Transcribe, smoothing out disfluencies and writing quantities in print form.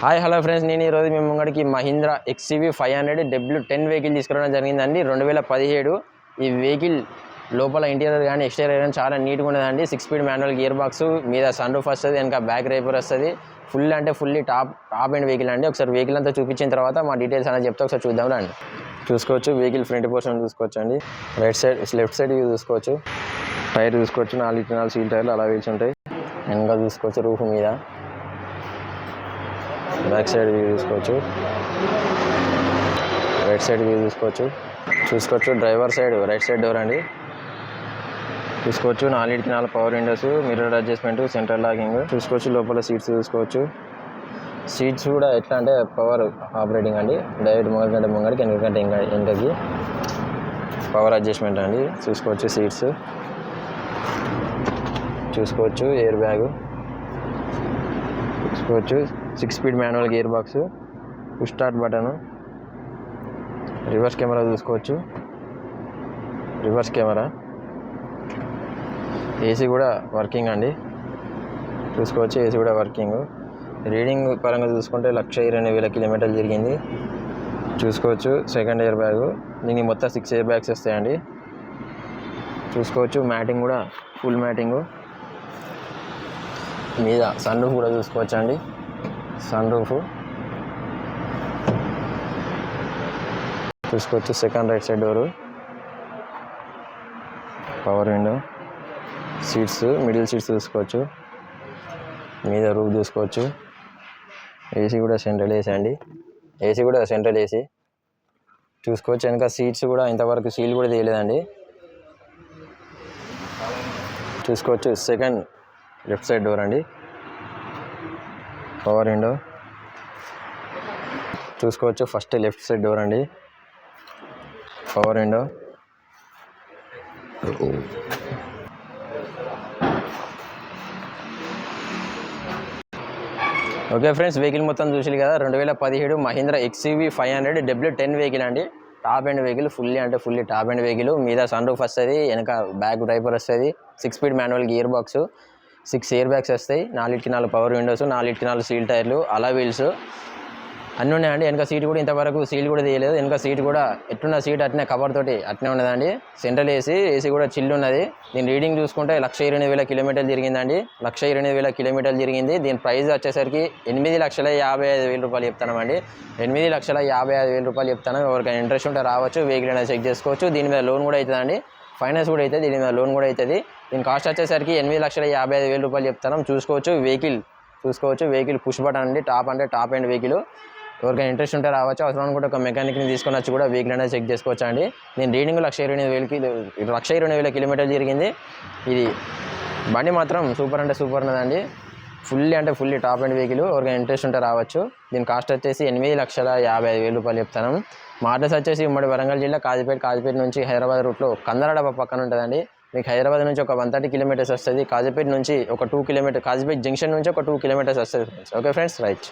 Hi hello friends, నేను ఈరోజు మీ ముంగడికి Mahindra XUV 500 W10 vehicle తీసుకురావడం జరిగిందండి. 2017 ఈ వెహికల్ లోపల ఇంటీరియర్ కానీ ఎక్స్టీరియర్ కానీ చాలా నీట్గా ఉండదండి. 6 స్పీడ్ మాన్యువల్ గేర్ బాక్స్ మీద సన్ రూఫ్ వస్తుంది, వెనక బ్యాక్ రైపర్ వస్తుంది. ఫుల్ అంటే ఫుల్లీ టాప్ అండ్ వెహికల్ అండి. ఒకసారి వెహికల్ అంతా చూపించిన తర్వాత మా డీటెయిల్స్ అనేది చెప్తే ఒకసారి చూద్దాం రండి. చూసుకోవచ్చు వెహికల్ ఫ్రంట్ పోర్షన్ చూసుకోవచ్చు అండి. లెఫ్ట్ సైడ్ వ్యూ చూసుకోవచ్చు. టైర్ చూసుకోవచ్చు, 4 సీల్ టైర్లు అలా వేసి ఉంటాయి. వెనక చూసుకోవచ్చు రూఫ్ మీద. బ్యాక్ సైడ్ వ్యూ చూసుకోవచ్చు, రైట్ సైడ్ వ్యూ చూసుకోవచ్చు. Driver side right side door అండి చూసుకోవచ్చు. 4 power windows, mirror adjustment, central locking చూసుకోవచ్చు. లోపల సీట్స్ చూసుకోవచ్చు. సీట్స్ కూడా ఎట్లా అంటే పవర్ ఆపరేటింగ్ అండి. డైరెక్ట్ ముంగడికి వెనకంటే వెనకకి పవర్ అడ్జస్ట్మెంట్ అండి. చూసుకోవచ్చు సీట్స్ చూసుకోవచ్చు. ఎయిర్ బ్యాగ్ చూసుకోవచ్చు. 6 speed manual gear box, push start button, reverse camera చూసుకోవచ్చు. రివర్స్ కెమెరా, ఏసీ కూడా వర్కింగ్ అండి చూసుకోవచ్చు. ఏసీ కూడా వర్కింగ్. రీడింగ్ పరంగా చూసుకుంటే 1,20,000 కిలోమీటర్లు తిరిగింది చూసుకోవచ్చు. సెకండ్ ఎయిర్ బ్యాగ్, దీనికి మొత్తం 6 ఎయిర్ బ్యాగ్స్ వస్తాయండి చూసుకోవచ్చు. మ్యాటింగ్ కూడా ఫుల్ మ్యాటింగ్. మీద సన్ రూఫ్ కూడా చూసుకోవచ్చు అండి. సన్ రూఫ్ చూసుకోవచ్చు. Second right side door, power window, seats middle seats చూసుకోవచ్చు. మీద రూఫ్ చూసుకోవచ్చు. ఏసీ కూడా సెంట్రల్ ఏసీ అండి. ఏసీ కూడా సెంట్రల్ ఏసీ చూసుకోవచ్చు. వెనక సీట్స్ కూడా ఇంతవరకు సీల్ కూడా తీయలేదండి చూసుకోవచ్చు. సెకండ్ లెఫ్ట్ సైడ్ డోర్ అండి. పవర్ విండో చూసుకోవచ్చు. ఫస్ట్ లెఫ్ట్ సైడ్ డోర్ అండి. Power window okay friends, vehicle మొత్తం చూసి కదా. 2017 మహీంద్రా XUV 500 W10 వెహికల్ అండి. Top and vehicle, fully top and vehicle. మీద సన్ రూఫ్ వస్తుంది, వెనక బ్యాక్ డ్రైవర్ వస్తుంది. 6 speed manual gear box, 6 air bags వస్తాయి. 4 పవర్ విండోస్, 4 సీల్ టైర్లు, అలా వీల్స్ అన్నీ ఉన్నాయండి. వెనక సీట్ కూడా ఇంతవరకు సీల్ కూడా తీయలేదు. వెనక సీట్ కూడా ఎట్లున్న సీట్ అట్నే కవర్ తోటి అట్నే ఉన్నదండి. సెంట్రల్ ఏసీ కూడా చిల్లు ఉన్నది. దీని రీడింగ్ చూసుకుంటే 1,20,000 కిలోమీటర్లు తిరిగిందండి. 1,20,000 కిలోమీటర్లు తిరిగింది. దీని ప్రైస్ వచ్చేసరికి 8,55,000 రూపాయలు చెప్తామండి. 8,55,000 రూపాయలు చెప్తాను. ఎవరికైనా ఇంట్రెస్ట్ ఉంటే రావచ్చు, వెహికల్ అనేది చెక్ చేసుకోవచ్చు. దీని మీద లోన్ కూడా అవుతుందండి, ఫైనాన్స్ కూడా అవుతుంది. దీని మీద లోన్ కూడా అవుతుంది. దీని కాస్ట్ వచ్చేసరికి 8,55,000 రూపాయలు చెప్తాను. చూసుకోవచ్చు వెహికల్ పుష్ బటన్ అండి. Top and vehicle. ఎవరికైనా ఇంట్రెస్ట్ ఉంటే రావచ్చు. అవసరం అనుకుంటే ఒక మెకానిక్ని తీసుకొని వచ్చి కూడా వెహికల్ అనేది చెక్ చేసుకోవచ్చు అండి. నేను రీడింగ్ 1,20,000 కిలోమీటర్లు తిరిగింది. ఇది బండి మాత్రం సూపర్ ఉన్నదండి. Fully top and vehicle. ఎవరికైనా ఇంట్రెస్ట్ ఉంటే రావచ్చు. దీని కాస్ట్ వచ్చేసి 8,55,000 రూపాయలు చెప్తాను. మా అడ్రస్ వచ్చేసి ఉమ్మడి వరంగల్ జిల్లా కాజీపేట నుంచి హైదరాబాద్ రూట్లో కందరడబ్బ పక్కన ఉంటుందండి. మీకు హైదరాబాద్ నుంచి ఒక 130 కిలోమీటర్స్ వస్తుంది. కాజీపేట నుంచి ఒక 2 కిలోమీటర్, కాజీపేట జంక్షన్ నుంచి ఒక 2 కిలోమీటర్స్ వస్తుంది. Okay friends, right.